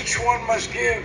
each one must give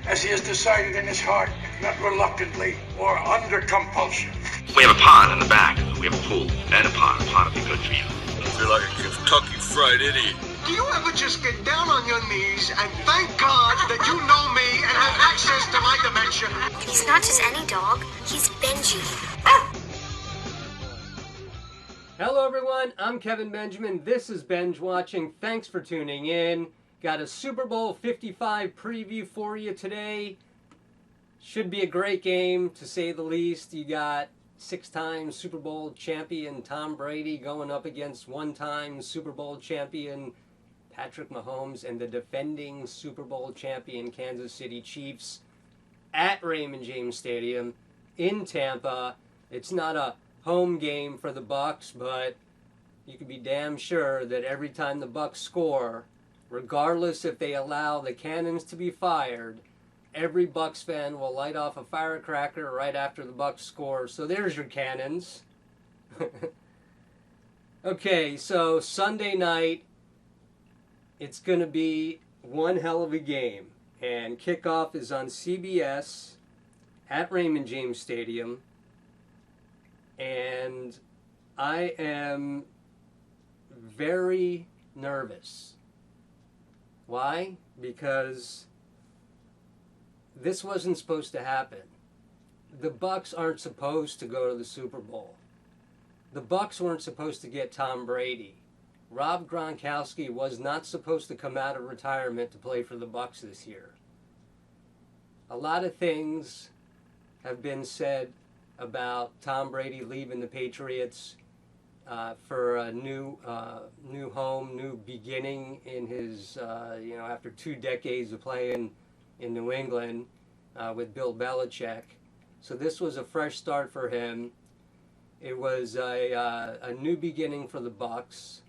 as he has decided in his heart, not reluctantly or under compulsion. We have a pond in the back. We have a pool and a pond. A pond would be good for you. I feel like a Kentucky Fried Idiot. Do you ever just get down on your knees and thank God that you know me and have access to my dimension? He's not just any dog. He's Benji. Hello everyone, I'm Kevin Benjamin. This is Benj Watching. Thanks for tuning in. Got a Super Bowl 55 preview for you today. Should be a great game, to say the least. You got six-time Super Bowl champion Tom Brady going up against one-time Super Bowl champion Patrick Mahomes and the defending Super Bowl champion Kansas City Chiefs at Raymond James Stadium in Tampa. It's not a home game for the Bucs, but you can be damn sure that every time the Bucs score, regardless if they allow the cannons to be fired, every Bucs fan will light off a firecracker right after the Bucs score. So there's your cannons. Okay, so Sunday night, it's going to be one hell of a game. And kickoff is on CBS at Raymond James Stadium. And I am very nervous. Why? Because this wasn't supposed to happen. The Bucs aren't supposed to go to the Super Bowl. The Bucs weren't supposed to get Tom Brady. Rob Gronkowski was not supposed to come out of retirement to play for the Bucs this year. A lot of things have been said about Tom Brady leaving the Patriots for a new home, new beginning in his, after 2 decades of playing in New England with Bill Belichick. So this was a fresh start for him. It was a new beginning for the Bucs.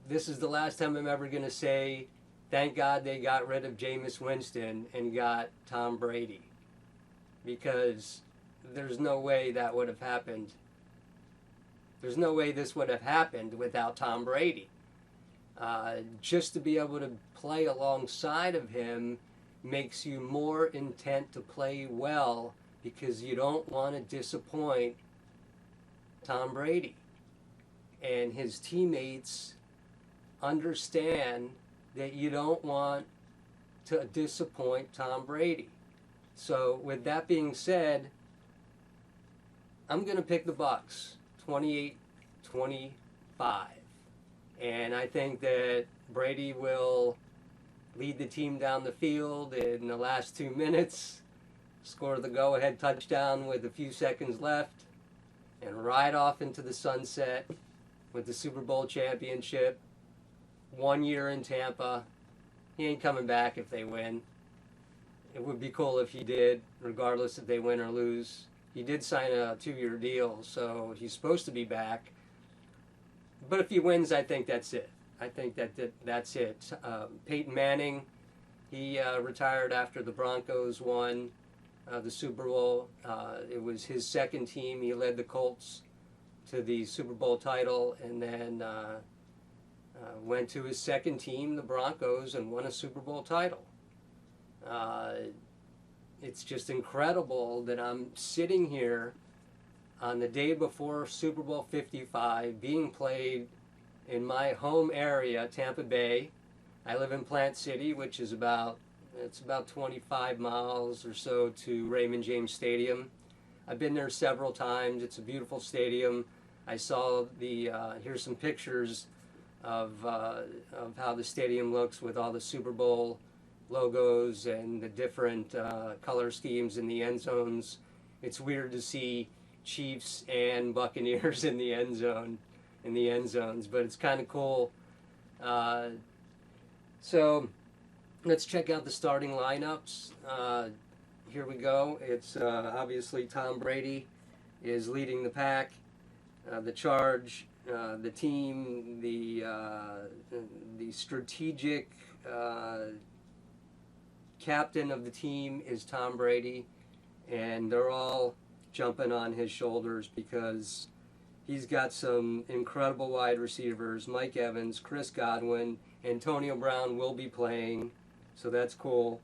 This is the last time I'm ever going to say, thank God they got rid of Jameis Winston and got Tom Brady. Because there's no way that would have happened. There's no way this would have happened without Tom Brady. Just to be able to play alongside of him makes you more intent to play well because you don't want to disappoint Tom Brady. And his teammates understand that you don't want to disappoint Tom Brady. So with that being said, I'm going to pick the Bucs 28-25. And I think that Brady will lead the team down the field in the last 2 minutes, score the go-ahead touchdown with a few seconds left, and ride off into the sunset with the Super Bowl championship. 1 year in Tampa. He ain't coming back if they win. It would be cool if he did, regardless if they win or lose. He did sign a 2-year deal, so he's supposed to be back. But if he wins, I think that's it. I think that's it. Peyton Manning, he retired after the Broncos won the Super Bowl. It was his second team. He led the Colts to the Super Bowl title and then went to his second team, the Broncos, and won a Super Bowl title. It's just incredible that I'm sitting here on the day before Super Bowl 55 being played in my home area, Tampa Bay. I live in Plant City, which is about 25 miles or so to Raymond James Stadium. I've been there several times. It's a beautiful stadium. I saw here's some pictures of how the stadium looks with all the Super Bowl logos and the different color schemes in the end zones. It's weird to see Chiefs and Buccaneers in the end zones, but it's kind of cool. So let's check out the starting lineups. Here we go. It's obviously Tom Brady is leading the pack, the charge, the team, the strategic captain of the team is Tom Brady, and they're all jumping on his shoulders because he's got some incredible wide receivers. Mike Evans, Chris Godwin, Antonio Brown will be playing. So that's cool.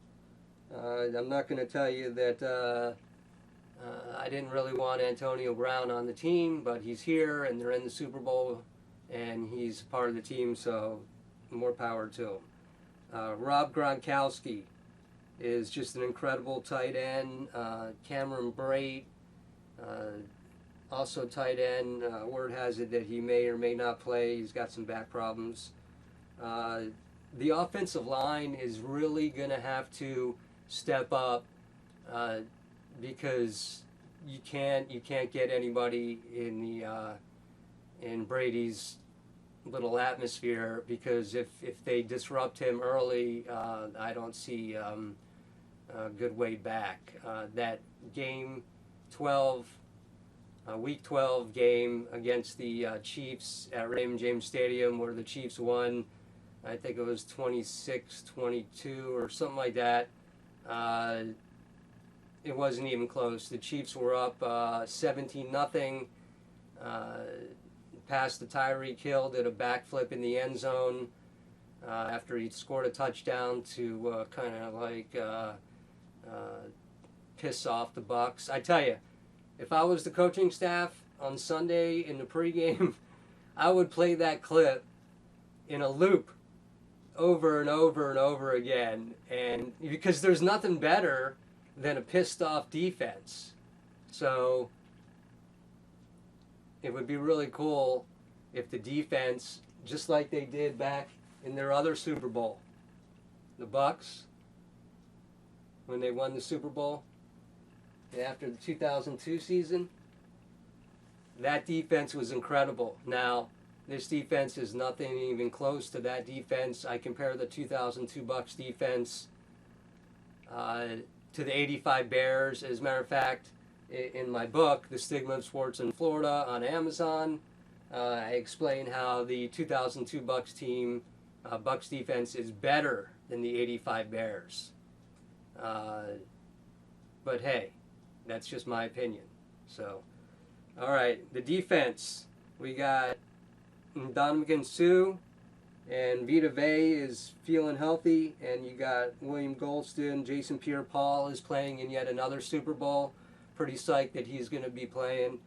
I'm not going to tell you that I didn't really want Antonio Brown on the team, but he's here and they're in the Super Bowl and he's part of the team, so more power to him. Rob Gronkowski is just an incredible tight end. Cameron Brate, also tight end. Word has it that he may or may not play. He's got some back problems. The offensive line is really going to have to step up because you can't get anybody in Brady's little atmosphere, because if they disrupt him early, I don't see a good way back. That game 12, week 12 game against the Chiefs at Raymond James Stadium, where the Chiefs won, I think it was 26-22 or something like that. It wasn't even close. The Chiefs were up 17-0. Passed to Tyreek Hill, did a backflip in the end zone after he'd scored a touchdown to kind of like piss off the Bucs. I tell you, if I was the coaching staff on Sunday in the pregame, I would play that clip in a loop over and over and over again, and because there's nothing better than a pissed off defense. So it would be really cool if the defense, just like they did back in their other Super Bowl, the Bucs, when they won the Super Bowl after the 2002 season, that defense was incredible. Now, this defense is nothing even close to that defense. I compare the 2002 Bucs defense to the 85 Bears. As a matter of fact, in my book, The Stigma of Sports in Florida, on Amazon, I explain how the 2002 Bucs team, Bucs defense, is better than the 85 Bears. But hey, that's just my opinion. So, all right, the defense. We got Ndamukong Suh, and Vita Vea is feeling healthy, and you got William Golston. Jason Pierre-Paul is playing in yet another Super Bowl. Pretty psyched that he's going to be playing.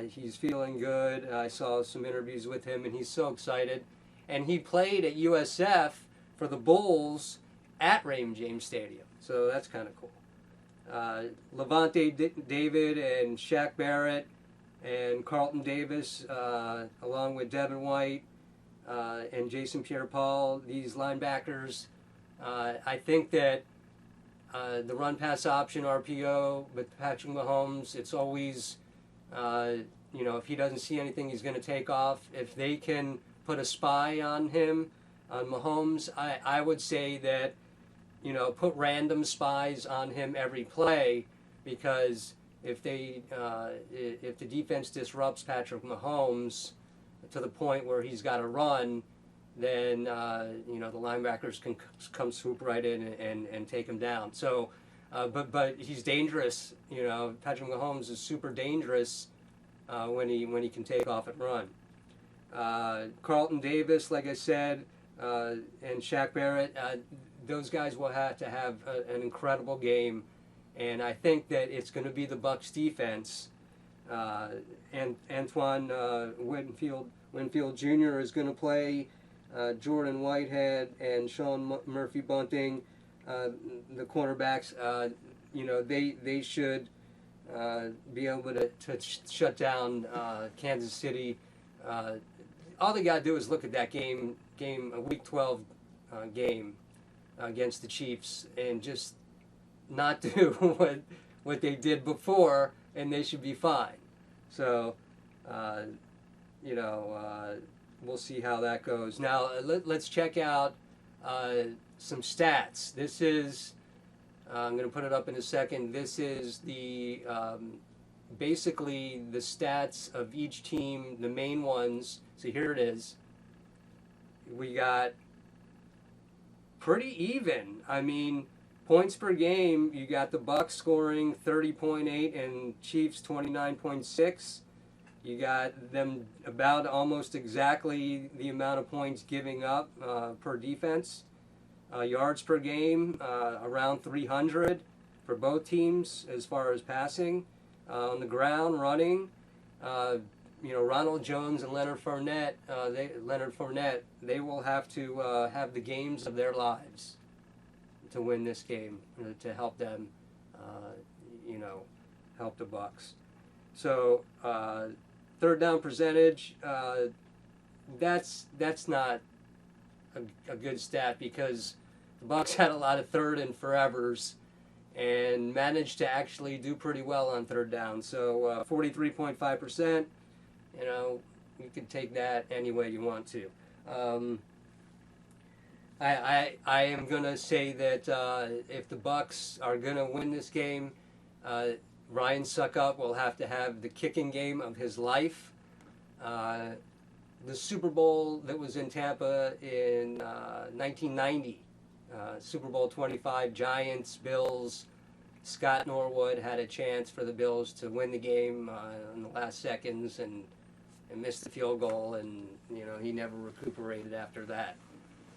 He's feeling good. I saw some interviews with him, and he's so excited. And he played at USF for the Bulls at Raymond James Stadium, so that's kind of cool. Levante David and Shaq Barrett and Carlton Davis, along with Devin White and Jason Pierre-Paul, these linebackers, I think that the run-pass option, RPO, with Patrick Mahomes, it's always, if he doesn't see anything, he's going to take off. If they can put a spy on him, on Mahomes, I would say that, put random spies on him every play, because if the defense disrupts Patrick Mahomes to the point where he's got to run, then the linebackers can come swoop right in and take him down. So, but he's dangerous. Patrick Mahomes is super dangerous when he can take off and run. Carlton Davis, like I said, and Shaq Barrett, those guys will have to have an incredible game, and I think that it's going to be the Bucs defense. And Antoine Winfield Jr. is going to play. Jordan Whitehead and Sean Murphy Bunting, the cornerbacks, they should be able to shut down Kansas City. All they got to do is look at that a Week 12 game against the Chiefs, and just not do what they did before, and they should be fine. So, we'll see how that goes. Now, let's check out some stats. This is, I'm going to put it up in a second. This is the basically the stats of each team, the main ones. So here it is. We got pretty even. I mean, points per game, you got the Bucs scoring 30.8 and Chiefs 29.6. You got them about almost exactly the amount of points giving up per defense. yards per game, around 300 for both teams as far as passing. On the ground, running, Ronald Jones and Leonard Fournette, they will have to have the games of their lives to win this game, to help them, help the Bucs. So third down percentage, that's not a good stat, because the Bucs had a lot of third and forevers and managed to actually do pretty well on third down. So 43.5%, you can take that any way you want to. I am going to say that if the Bucs are going to win this game, Ryan Suckup will have to have the kicking game of his life. The Super Bowl that was in Tampa in 1990, Super Bowl 25, Giants, Bills, Scott Norwood had a chance for the Bills to win the game in the last seconds and missed the field goal, and he never recuperated after that.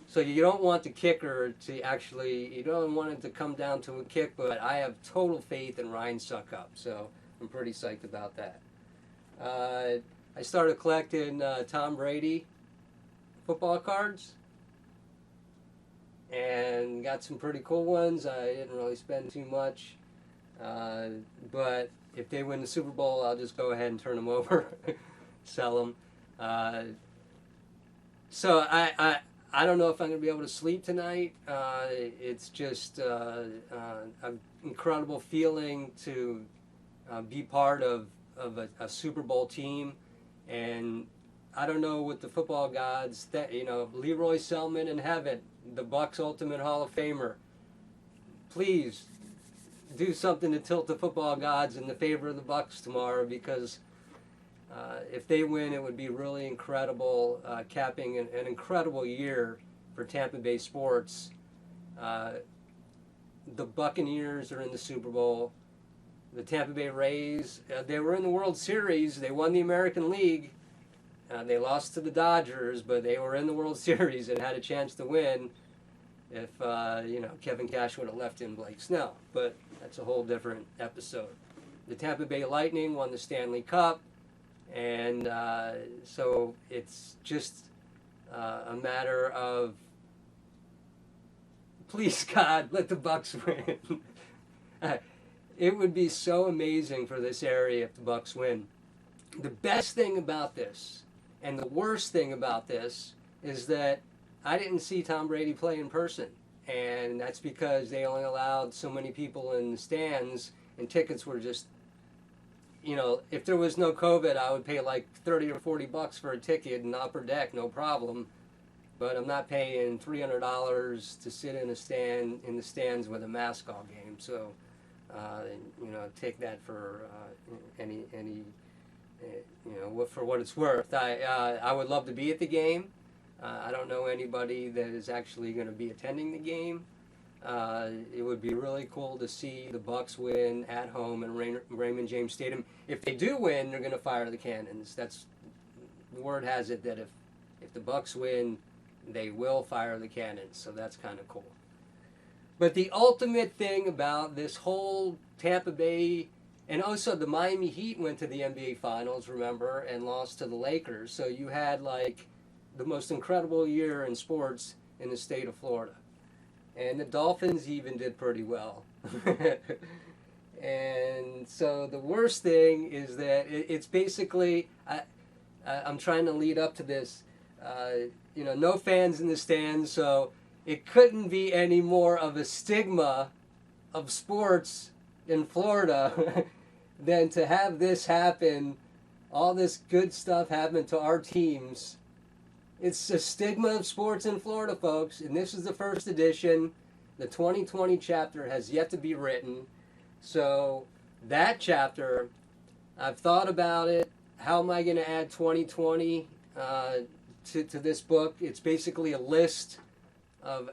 So you don't want the kicker to actually, you don't want it to come down to a kick, but I have total faith in Ryan Suckup, so I'm pretty psyched about that. I started collecting Tom Brady football cards and got some pretty cool ones. I didn't really spend too much, but if they win the Super Bowl, I'll just go ahead and turn them over, sell them. So I don't know if I'm going to be able to sleep tonight. It's just an incredible feeling to be part of a Super Bowl team. And I don't know, with the football gods, that Leroy Selman in heaven, the Bucs Ultimate Hall of Famer, please do something to tilt the football gods in the favor of the Bucs tomorrow, because if they win, it would be really incredible, capping an incredible year for Tampa Bay sports. The Buccaneers are in the Super Bowl. The Tampa Bay Rays, they were in the World Series. They won the American League. They lost to the Dodgers, but they were in the World Series and had a chance to win if Kevin Cash would have left in Blake Snell. But that's a whole different episode. The Tampa Bay Lightning won the Stanley Cup. And so it's just a matter of, please God, let the Bucs win. It would be so amazing for this area if the Bucs win. The best thing about this, and the worst thing about this, is that I didn't see Tom Brady play in person. And that's because they only allowed so many people in the stands, and tickets were just, if there was no COVID, I would pay like $30 or $40 for a ticket and upper deck, no problem. But I'm not paying $300 to sit in the stands with a mask all game. So, take that for for what it's worth. I would love to be at the game. I don't know anybody that is actually going to be attending the game. It would be really cool to see the Bucs win at home in Raymond James Stadium. If they do win, they're going to fire the cannons. That's, the word has it that if the Bucs win, they will fire the cannons. So that's kind of cool. But the ultimate thing about this whole Tampa Bay, and also the Miami Heat went to the NBA Finals, remember, and lost to the Lakers. So you had like the most incredible year in sports in the state of Florida. And the Dolphins even did pretty well. And so the worst thing is that it's basically, I'm trying to lead up to this, no fans in the stands, so it couldn't be any more of a stigma of sports in Florida than to have this happen, all this good stuff happen to our teams. It's a stigma of sports in Florida, folks, and this is the first edition. The 2020 chapter has yet to be written. So that chapter, I've thought about it. How am I going to add 2020 to this book? It's basically a list of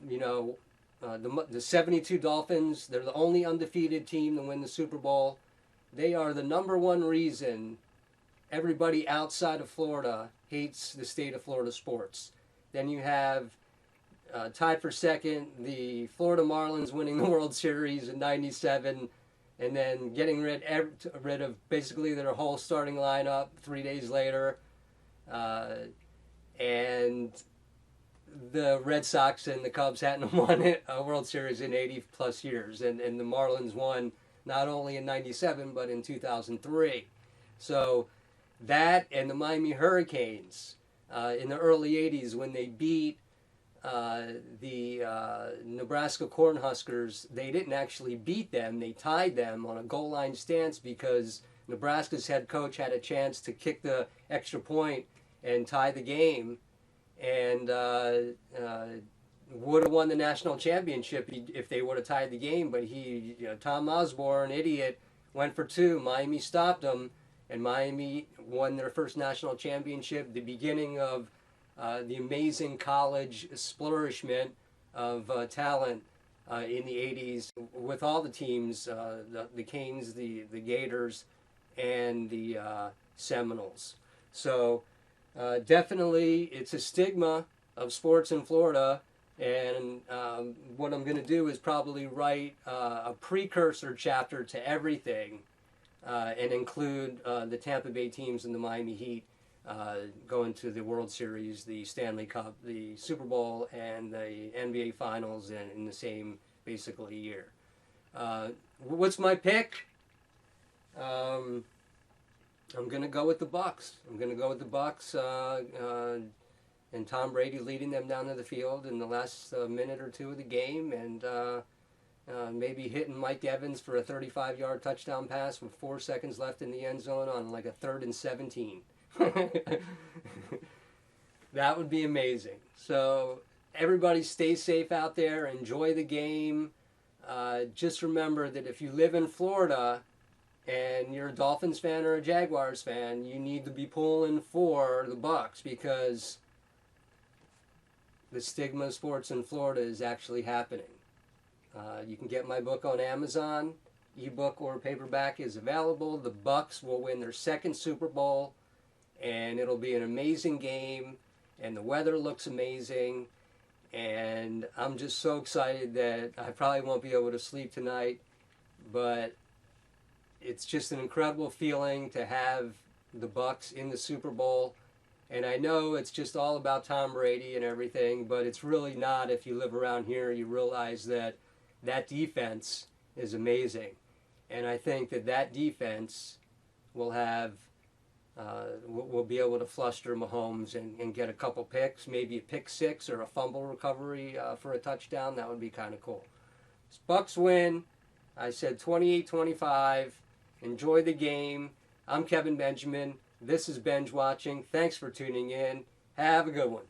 the 72 Dolphins. They're the only undefeated team to win the Super Bowl. They are the number one reason everybody outside of Florida hates the state of Florida sports. Then you have tied for second, the Florida Marlins winning the World Series in '97, and then getting rid of basically their whole starting lineup 3 days later. And the Red Sox and the Cubs hadn't won a World Series in 80 plus years. And the Marlins won not only in '97, but in 2003. So that and the Miami Hurricanes in the early '80s when they beat the Nebraska Cornhuskers, they didn't actually beat them. They tied them on a goal line stance because Nebraska's head coach had a chance to kick the extra point and tie the game, and would have won the national championship if they would have tied the game. But Tom Osborne, idiot, went for two. Miami stopped him, and Miami won their first national championship, the beginning of the amazing college flourishment of talent in the 80s with all the teams, the Canes, the Gators, and the Seminoles. So definitely it's a stigma of sports in Florida, and what I'm going to do is probably write a precursor chapter to everything and include the Tampa Bay teams and the Miami Heat going to the World Series, the Stanley Cup, the Super Bowl, and the NBA Finals in the same basically year. What's my pick? I'm going to go with the Bucs. I'm going to go with the Bucs and Tom Brady leading them down to the field in the last minute or two of the game, and maybe hitting Mike Evans for a 35-yard touchdown pass with 4 seconds left in the end zone on like a 3rd and 17. That would be amazing. So everybody stay safe out there. Enjoy the game. Just remember that if you live in Florida and you're a Dolphins fan or a Jaguars fan, you need to be pulling for the Bucs because the stigma of sports in Florida is actually happening. You can get my book on Amazon. Ebook or paperback is available. The Bucs will win their second Super Bowl, and it'll be an amazing game, and the weather looks amazing, and I'm just so excited that I probably won't be able to sleep tonight, but it's just an incredible feeling to have the Bucs in the Super Bowl. And I know it's just all about Tom Brady and everything, but it's really not. If you live around here, you realize that that defense is amazing. And I think that defense will have, will be able to fluster Mahomes and get a couple picks, maybe a pick six or a fumble recovery for a touchdown. That would be kind of cool. Bucs win. I said 28-25. Enjoy the game. I'm Kevin Benjamin. This is Benj Watching. Thanks for tuning in. Have a good one.